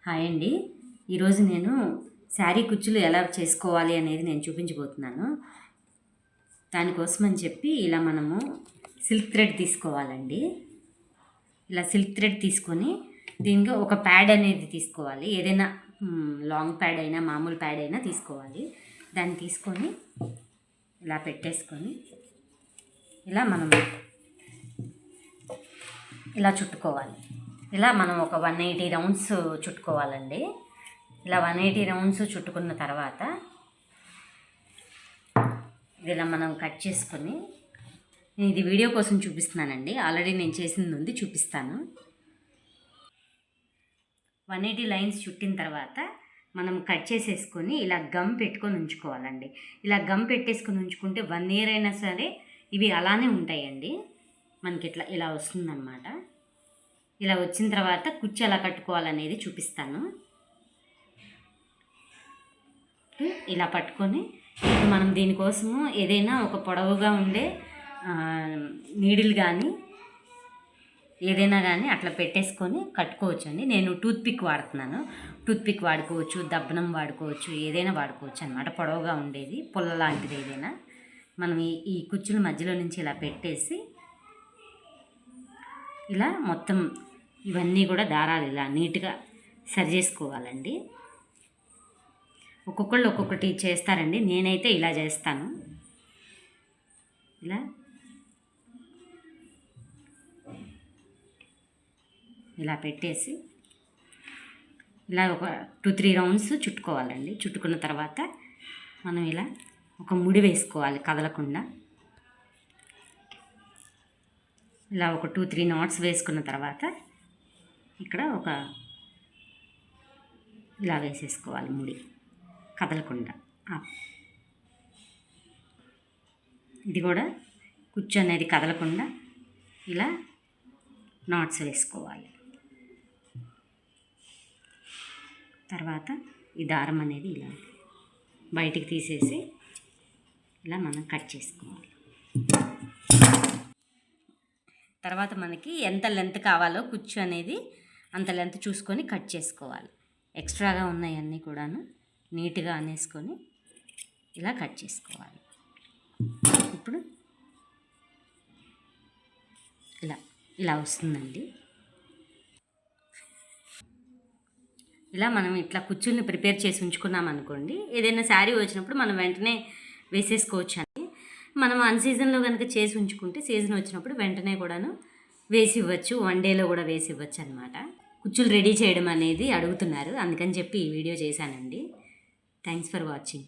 Hi అండి. ఈరోజు నేను శారీ కుచ్చులు ఎలా చేసుకోవాలి అనేది నేను చూపించబోతున్నాను. దానికోసమని చెప్పి ఇలా మనము సిల్క్ థ్రెడ్ తీసుకోవాలండి. ఇలా సిల్క్ థ్రెడ్ తీసుకొని దీనికి ఒక ప్యాడ్ అనేది తీసుకోవాలి. ఏదైనా లాంగ్ ప్యాడ్ అయినా మామూలు ప్యాడ్ అయినా తీసుకోవాలి. దాన్ని తీసుకొని ఇలా పెట్టేసుకొని ఇలా మనం ఇలా చుట్టుకోవాలి. ఇలా మనం ఒక 180 రౌండ్స్ చుట్టుకోవాలండి. ఇలా 180 రౌండ్స్ చుట్టుకున్న తర్వాత ఇలా మనం కట్ చేసుకొని, నేను ఇది వీడియో కోసం చూపిస్తున్నానండి, ఆల్రెడీ నేను చేసింది ఉంది, చూపిస్తాను. 180 లైన్స్ చుట్టిన తర్వాత మనం కట్ చేసేసుకొని ఇలా గమ్ పెట్టుకొని ఉంచుకోవాలండి. ఇలా గమ్ పెట్టేసుకొని ఉంచుకుంటే 1 year అయినా సరే ఇవి అలానే ఉంటాయండి. మనకి ఇలా వస్తుందన్నమాట. ఇలా వచ్చిన తర్వాత కుచ్చు ఎలా కట్టుకోవాలనేది చూపిస్తాను. ఇలా పట్టుకొని ఇప్పుడు మనం దీనికోసము ఏదైనా ఒక పొడవుగా ఉండే నీడిల్ కానీ ఏదైనా కానీ అట్లా పెట్టేసుకొని కట్టుకోవచ్చు అండి. నేను టూత్పిక్ వాడుతున్నాను. టూత్పిక్ వాడుకోవచ్చు, దబ్బనం వాడుకోవచ్చు, ఏదైనా వాడుకోవచ్చు అన్నమాట. పొడవుగా ఉండేది పుల్ల లాంటిది ఏదైనా మనం ఈ కుచ్చుల మధ్యలో నుంచి ఇలా పెట్టేసి ఇలా మొత్తం ఇవన్నీ కూడా దారాలు ఇలా నీట్గా సరి చేసుకోవాలండి. ఒక్కొక్కళ్ళు ఒక్కొక్కటి చేస్తారండి. నేనైతే ఇలా చేస్తాను. ఇలా పెట్టేసి ఇలా ఒక 2-3 రౌండ్స్ చుట్టుకోవాలండి. చుట్టుకున్న తర్వాత మనం ఇలా ఒక ముడి వేసుకోవాలి కదలకుండా. ఇలా ఒక 2-3 knots వేసుకున్న తర్వాత ఇక్కడ ఒక ఇలా వేసేసుకోవాలి ముడి కదలకుండా. ఇది కూడా కుచ్చు అనేది కదలకుండా ఇలా నాట్స్ వేసుకోవాలి. తర్వాత ఈ దారం అనేది ఇలా బయటికి తీసేసి ఇలా మనం కట్ చేసుకోవాలి. తర్వాత మనకి ఎంత లెంత్ కావాలో కుచ్చు అనేది అంత లెంత్ చూసుకొని కట్ చేసుకోవాలి. ఎక్స్ట్రాగా ఉన్నాయన్నీ కూడాను నీట్గా అనేసుకొని ఇలా కట్ చేసుకోవాలి. ఇప్పుడు ఇలా వస్తుందండి. ఇలా మనం ఇట్లా కుచ్చుల్ని ప్రిపేర్ చేసి ఉంచుకున్నాం అనుకోండి, ఏదైనా శారీ వచ్చినప్పుడు మనం వెంటనే వేసేసుకోవచ్చు అండి. మనం అన్ సీజన్లో కనుక చేసి ఉంచుకుంటే సీజన్ వచ్చినప్పుడు వెంటనే కూడాను వేసి ఇవ్వచ్చు, 1 dayలో కూడా వేసి ఇవ్వచ్చు అనమాట. కుచ్చులు రెడీ చేయడం అనేది అడుగుతున్నారు, అందుకని చెప్పి ఈ వీడియో చేశానండి. Thanks for watching.